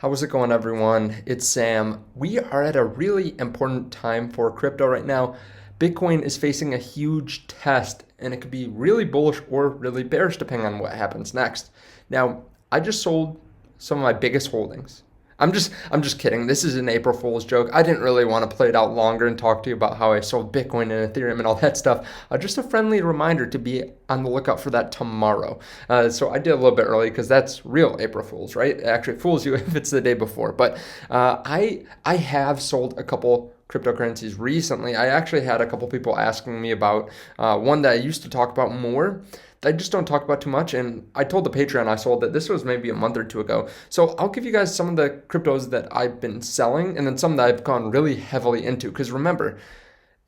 How's it going, everyone? It's Sam. We are at a really important time for crypto right now. Bitcoin is facing a huge test, and it could be really bullish or really bearish depending on what happens next. Now, I just sold some of my biggest holdings. I'm just kidding. This is an April Fool's joke. I didn't really want to play it out longer and talk to you about how I sold Bitcoin and Ethereum and all that stuff. Just a friendly reminder to be on the lookout for that tomorrow. So I did a little bit early because that's real April Fools, right? It actually fools you if it's the day before. But I have sold a couple cryptocurrencies recently. I actually had a couple people asking me about one that I used to talk about more. I just don't talk about too much. And I told the Patreon I sold that this was maybe a month or two ago. So I'll give you guys some of the cryptos that I've been selling and then some that I've gone really heavily into. Because remember,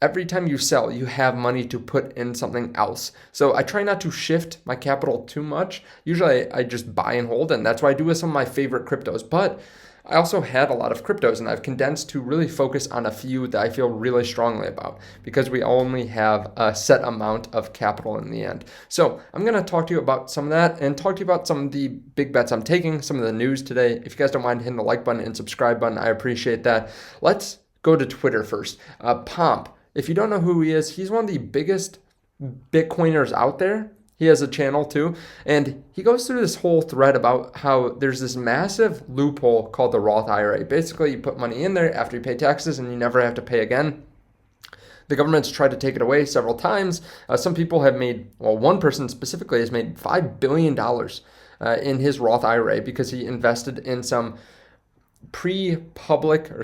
every time you sell, you have money to put in something else. So I try not to shift my capital too much. Usually I just buy and hold, and that's what I do with some of my favorite cryptos. But I also had a lot of cryptos, and I've condensed to really focus on a few that I feel really strongly about because we only have a set amount of capital in the end. So I'm going to talk to you about some of that and talk to you about some of the big bets I'm taking, some of the news today. If you guys don't mind hitting the like button and subscribe button, I appreciate that. Let's go to Twitter first. Pomp. If you don't know who he is, he's one of the biggest Bitcoiners out there. He has a channel too, and he goes through this whole thread about how there's this massive loophole called the Roth IRA. Basically, you put money in there after you pay taxes and you never have to pay again. The government's tried to take it away several times. Some people have made, well, one person specifically has made $5 billion in his Roth IRA because he invested in some pre-public or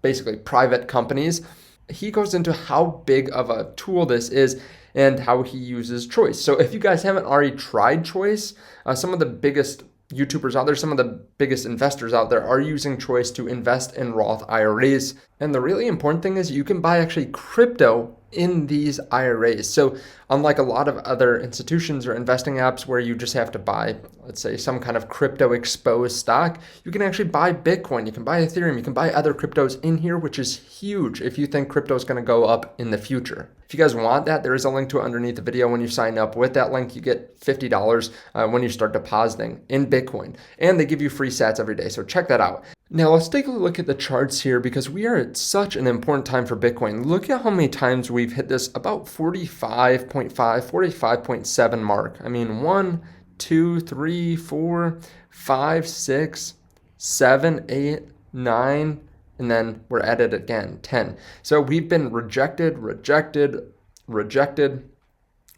basically private companies. He goes into how big of a tool this is and how he uses Choice. So if you guys haven't already tried Choice, some of the biggest YouTubers out there, some of the biggest investors out there are using Choice to invest in Roth IRAs. And the really important thing is you can buy actually crypto in these IRAs. So unlike a lot of other institutions or investing apps where you just have to buy, let's say, some kind of crypto exposed stock, you can actually buy Bitcoin, you can buy Ethereum, you can buy other cryptos in here, which is huge if you think crypto is going to go up in the future. If you guys want that, there is a link to it underneath the video. When you sign up with that link, you get $50 when you start depositing in Bitcoin. And they give you free sats every day, so check that out. Now let's take a look at the charts here because we are at such an important time for Bitcoin. Look at how many times we've hit this about 45.5, 45.7 mark. I mean, 1, 2, 3, 4, 5, 6, 7, 8, 9, and then we're at it again, 10. So we've been rejected.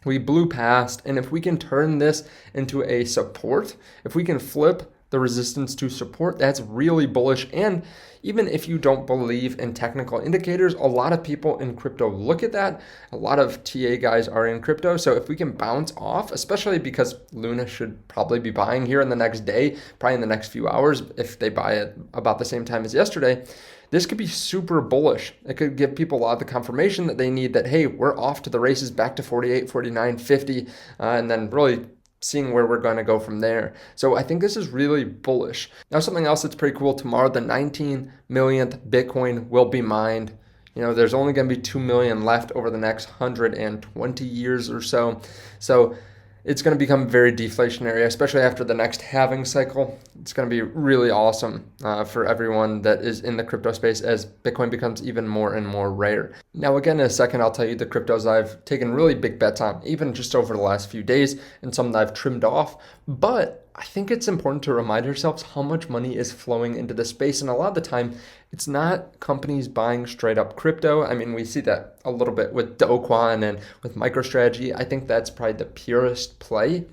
We blew past, and if we can turn this into a support, if we can flip the resistance to support, that's really bullish. And even if you don't believe in technical indicators, a lot of people in crypto look at that. A lot of TA guys are in crypto. So if we can bounce off, especially because Luna should probably be buying here in the next day, probably in the next few hours, if they buy it about the same time as yesterday, this could be super bullish. It could give people a lot of the confirmation that they need that, hey, we're off to the races back to 48, 49, 50, and then really seeing where we're going to go from there. So I think this is really bullish. Now, something else that's pretty cool, tomorrow, the 19 millionth Bitcoin will be mined. You know, there's only going to be 2 million left over the next 120 years or so. So it's going to become very deflationary, especially after the next halving cycle. It's going to be really awesome for everyone that is in the crypto space as Bitcoin becomes even more and more rare. Now, again, in a second, I'll tell you the cryptos I've taken really big bets on, even just over the last few days, and some that I've trimmed off. But I think it's important to remind ourselves how much money is flowing into the space. And a lot of the time, it's not companies buying straight up crypto. I mean, we see that a little bit with Do Kwon and with MicroStrategy. I think that's probably the purest play.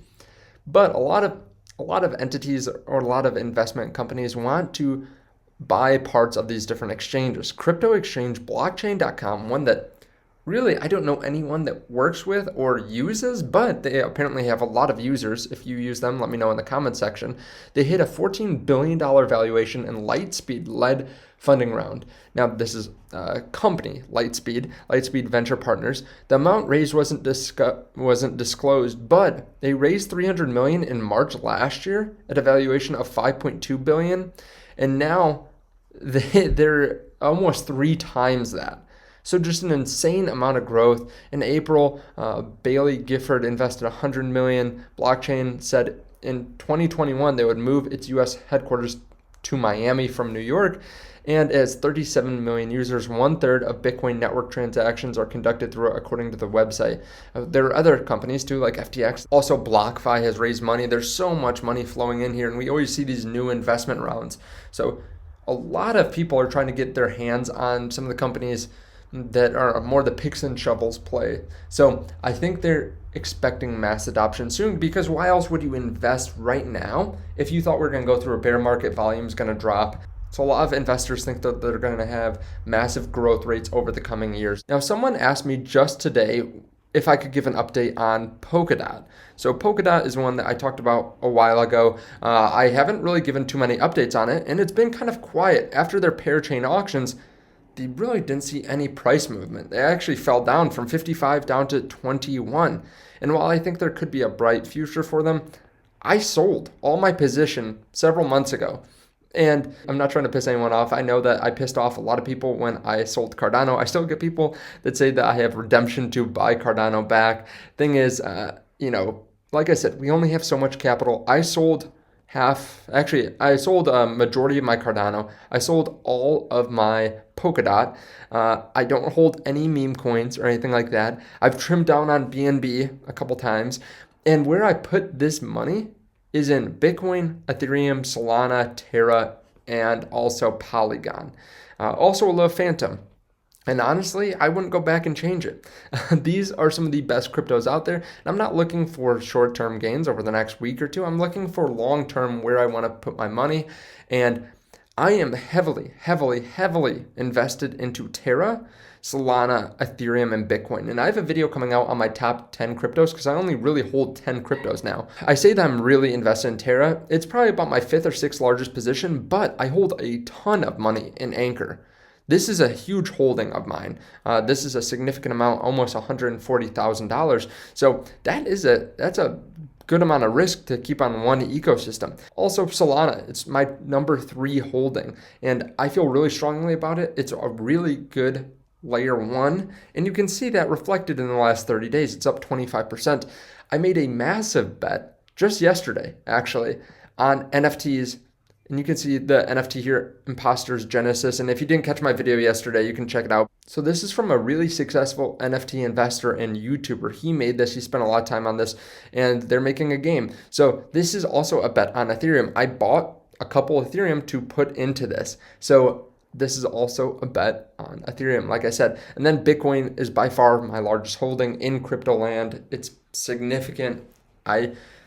But a lot of entities or a lot of investment companies want to buy parts of these different exchanges. Crypto exchange blockchain.com, one that really, I don't know anyone that works with or uses, but they apparently have a lot of users. If you use them, let me know in the comment section. They hit a $14 billion valuation in Lightspeed-led funding round. Now, this is a company, Lightspeed Venture Partners. The amount raised wasn't disclosed, but they raised $300 million in March last year at a valuation of $5.2 billion, and now they're almost 3 times that. So just an insane amount of growth. In April, Bailey Gifford invested $100 million. Blockchain said in 2021 they would move its U.S. headquarters to Miami from New York. And it has 37 million users. 1/3 of Bitcoin network transactions are conducted through it, according to the website. There are other companies too, like FTX. Also, BlockFi has raised money. There's so much money flowing in here, and we always see these new investment rounds. So a lot of people are trying to get their hands on some of the companies that are more the picks and shovels play. So I think they're expecting mass adoption soon, because why else would you invest right now if you thought we're going to go through a bear market, volume's going to drop? So a lot of investors think that they're going to have massive growth rates over the coming years. Now, someone asked me just today if I could give an update on Polkadot. So Polkadot is one that I talked about a while ago. I haven't really given too many updates on it, and it's been kind of quiet. After their parachain auctions, they really didn't see any price movement. They actually fell down from 55 down to 21. And while I think there could be a bright future for them, I sold all my position several months ago. And I'm not trying to piss anyone off. I know that I pissed off a lot of people when I sold Cardano. I still get people that say that I have redemption to buy Cardano back. Thing is, like I said, we only have so much capital. I sold I sold a majority of my Cardano. I sold all of my Polkadot. I don't hold any meme coins or anything like that. I've trimmed down on BNB a couple times. And where I put this money is in Bitcoin, Ethereum, Solana, Terra, and also Polygon. Also a little Phantom. And honestly, I wouldn't go back and change it. These are some of the best cryptos out there. And I'm not looking for short-term gains over the next week or two. I'm looking for long-term where I want to put my money. And I am heavily, heavily, heavily invested into Terra, Solana, Ethereum, and Bitcoin. And I have a video coming out on my top 10 cryptos, because I only really hold 10 cryptos now. I say that I'm really invested in Terra. It's probably about my 5th or 6th largest position, but I hold a ton of money in Anchor. This is a huge holding of mine. This is a significant amount, almost $140,000. So that's a good amount of risk to keep on one ecosystem. Also, Solana, it's my number 3 holding, and I feel really strongly about it. It's a really good layer 1, and you can see that reflected in the last 30 days. It's up 25%. I made a massive bet just yesterday, actually, on NFTs. And you can see the NFT here, Imposters Genesis. And if you didn't catch my video yesterday, you can check it out. So this is from a really successful NFT investor and YouTuber. He made this. He spent a lot of time on this, and they're making a game. So this is also a bet on Ethereum. I bought a couple Ethereum to put into this. So this is also a bet on Ethereum, like I said. And then Bitcoin is by far my largest holding in crypto land. It's significant.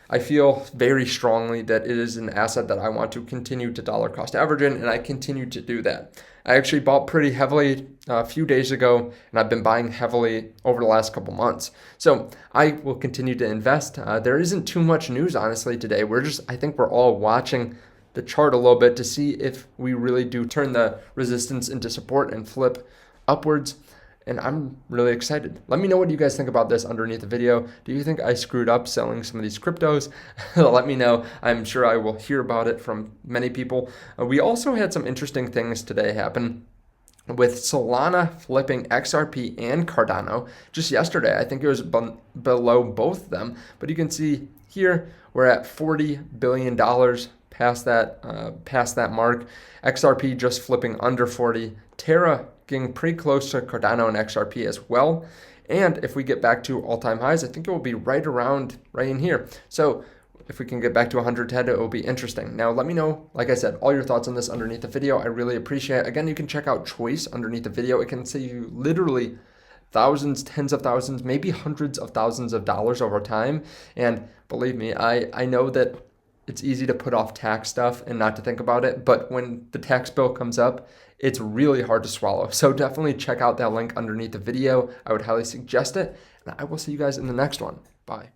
I feel very strongly that it is an asset that I want to continue to dollar cost average in, and I continue to do that. I actually bought pretty heavily a few days ago, and I've been buying heavily over the last couple months. So I will continue to invest. There isn't too much news, honestly, today. I think we're all watching the chart a little bit to see if we really do turn the resistance into support and flip upwards. And I'm really excited. Let me know what you guys think about this underneath the video. Do you think I screwed up selling some of these cryptos? Let me know. I'm sure I will hear about it from many people. We also had some interesting things today happen with Solana flipping XRP and Cardano just yesterday. I think it was below both of them. But you can see here we're at $40 billion past that mark. XRP just flipping under 40. Terra getting pretty close to Cardano and XRP as well. And if we get back to all-time highs, I think it will be right in here. So if we can get back to 110, it will be interesting. Now, let me know, like I said, all your thoughts on this underneath the video. I really appreciate it. Again, you can check out Choice underneath the video. It can save you literally thousands, tens of thousands, maybe hundreds of thousands of dollars over time. And believe me, I know that it's easy to put off tax stuff and not to think about it, but when the tax bill comes up, it's really hard to swallow. So definitely check out that link underneath the video. I would highly suggest it, and I will see you guys in the next one. Bye.